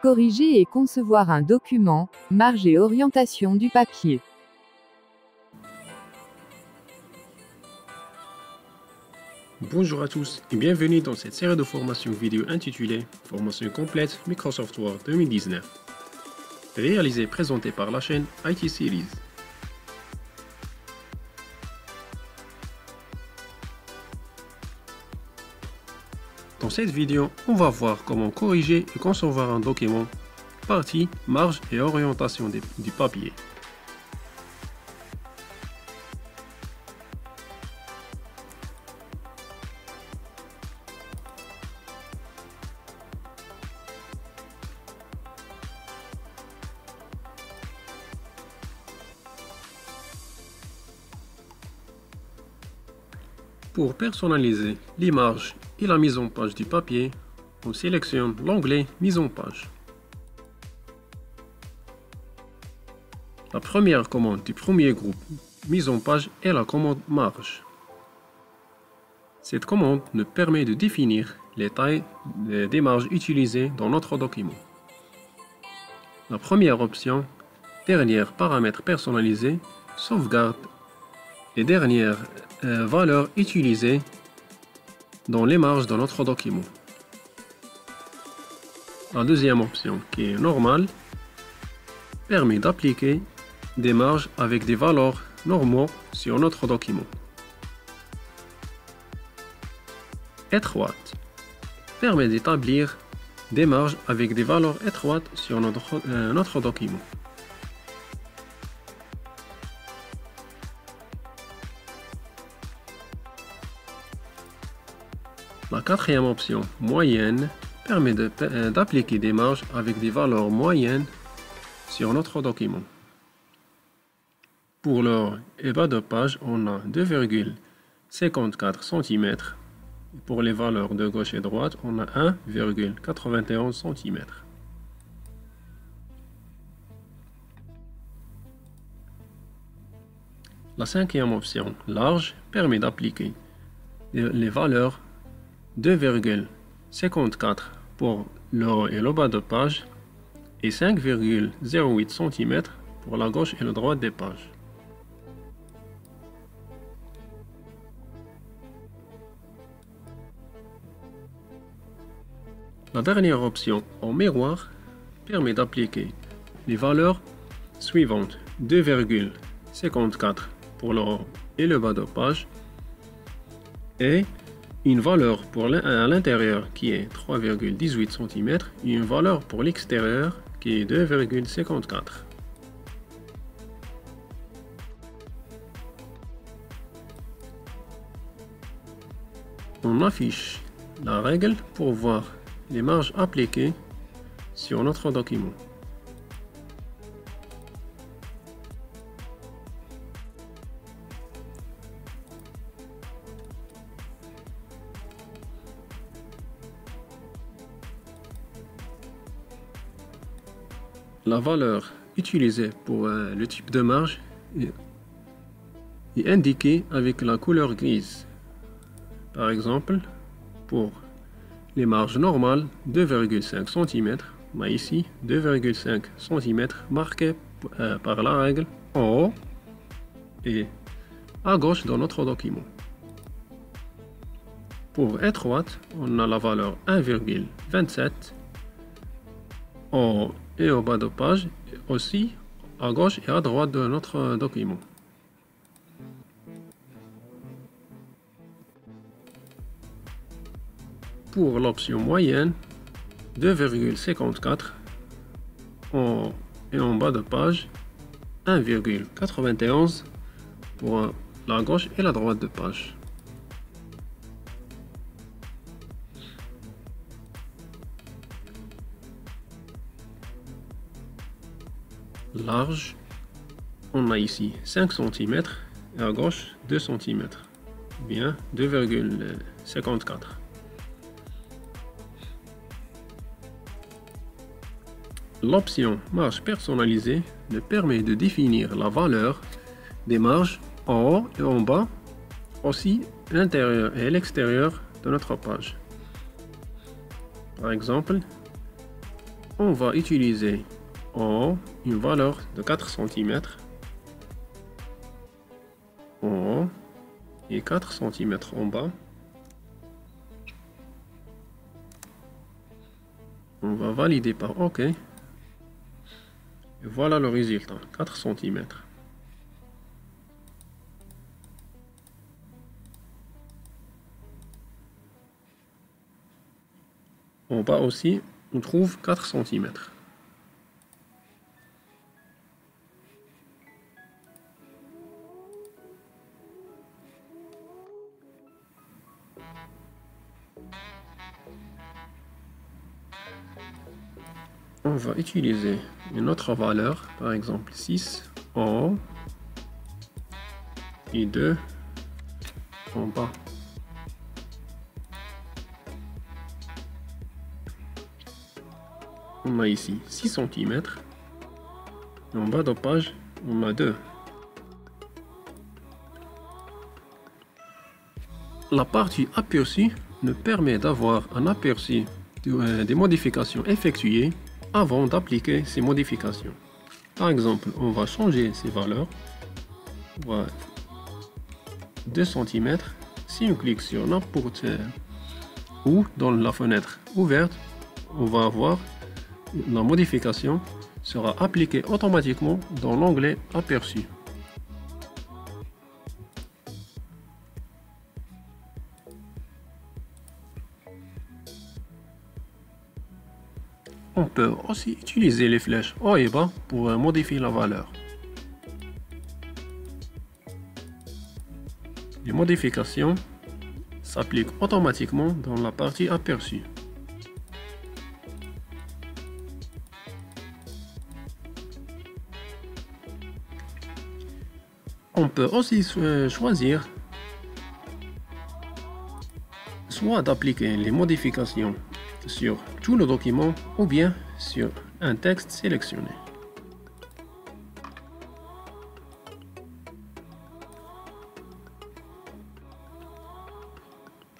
Corriger et concevoir un document, marge et orientation du papier. Bonjour à tous et bienvenue dans cette série de formations vidéo intitulée Formation complète Microsoft Word 2019, réalisée et présentée par la chaîne IT Series. Dans cette vidéo, on va voir comment corriger et concevoir un document, partie, marge et orientation du papier. Pour personnaliser l'image et la mise en page du papier, on sélectionne l'onglet Mise en page. La première commande du premier groupe Mise en page est la commande marge. Cette commande nous permet de définir les tailles des marges utilisées dans notre document. La première option, dernière paramètres personnalisés, sauvegarde les dernières valeurs utilisées dans les marges de notre document. La deuxième option, qui est normale, permet d'appliquer des marges avec des valeurs normaux sur notre document. Étroite permet d'établir des marges avec des valeurs étroites sur notre document. La quatrième option, moyenne, permet d'appliquer des marges avec des valeurs moyennes sur notre document. Pour le bas de page, on a 2,54 cm. Pour les valeurs de gauche et droite, on a 1,91 cm. La cinquième option, large, permet d'appliquer les valeurs 2,54 pour le haut et le bas de page et 5,08 cm pour la gauche et la droite des pages. La dernière option en miroir permet d'appliquer les valeurs suivantes 2,54 pour le haut et le bas de page et une valeur à l'intérieur qui est 3,18 cm et une valeur pour l'extérieur qui est 2,54. On affiche la règle pour voir les marges appliquées sur notre document. La valeur utilisée pour le type de marge est indiquée avec la couleur grise. Par exemple, pour les marges normales, 2,5 cm, on a ici 2,5 cm marqués par la règle en haut et à gauche dans notre document. Pour étroite, on a la valeur 1,27 en haut et au bas de page, aussi à gauche et à droite de notre document. Pour l'option moyenne, 2,54 en haut et en bas de page, 1,91 pour la gauche et la droite de page. Large, on a ici 5 cm et à gauche 2 cm, bien 2,54. L'option marge personnalisée nous permet de définir la valeur des marges en haut et en bas, aussi l'intérieur et l'extérieur de notre page. Par exemple, on va utiliser en haut une valeur de 4 cm en haut et 4 cm en bas. On va valider par OK. Et voilà le résultat, 4 cm. En bas aussi, on trouve 4 cm. On va utiliser une autre valeur, par exemple 6 en haut et 2 en bas. On a ici 6 cm. En bas de page, on a 2. La partie aperçue nous permet d'avoir un aperçu des modifications effectuées avant d'appliquer ces modifications. Par exemple, on va changer ces valeurs. Voilà. 2 cm. Si on clique sur n'importe où dans la fenêtre ouverte, on va voir la modification sera appliquée automatiquement dans l'onglet aperçu. On peut aussi utiliser les flèches haut et bas pour modifier la valeur. Les modifications s'appliquent automatiquement dans la partie aperçue. On peut aussi choisir soit d'appliquer les modifications sur tout le document ou bien sur un texte sélectionné.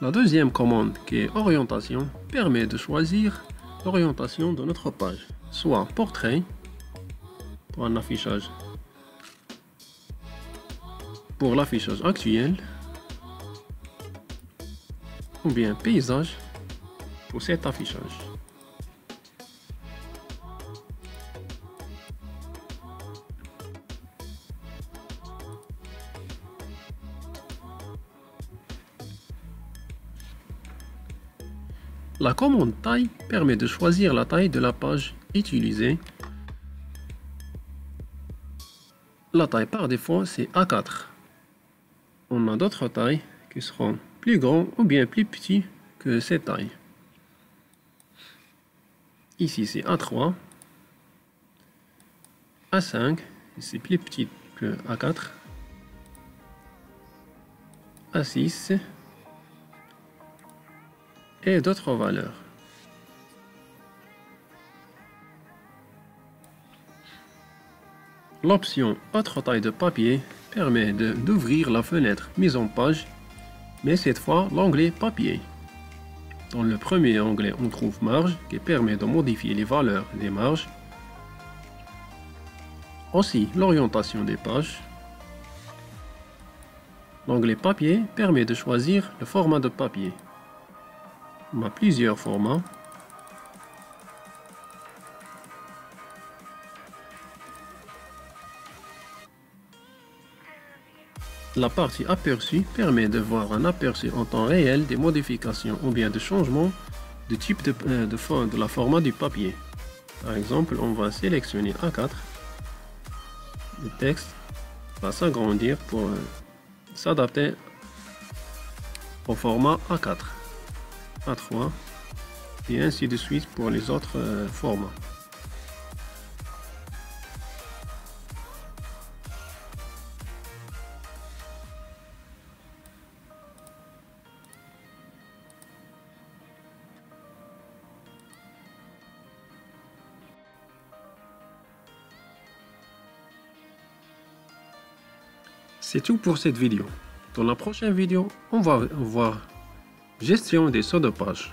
La deuxième commande, qui est orientation, permet de choisir l'orientation de notre page, soit portrait pour un affichage pour l'affichage actuel ou bien paysage pour cet affichage. La commande taille permet de choisir la taille de la page utilisée. La taille par défaut c'est A4. On a d'autres tailles qui seront plus grands ou bien plus petits que cette taille. Ici c'est A3, A5, c'est plus petit que A4, A6 et d'autres valeurs. L'option autre taille de papier permet d'ouvrir la fenêtre mise en page, mais cette fois l'onglet papier. Dans le premier onglet, on trouve marge qui permet de modifier les valeurs des marges. Aussi l'orientation des pages. L'onglet papier permet de choisir le format de papier. On a plusieurs formats. La partie aperçu permet de voir un aperçu en temps réel des modifications ou bien de changements de type de la format du papier. Par exemple, on va sélectionner A4. Le texte va s'agrandir pour s'adapter au format A4, A3 et ainsi de suite pour les autres formats. C'est tout pour cette vidéo. Dans la prochaine vidéo, on va voir gestion des sauts de page.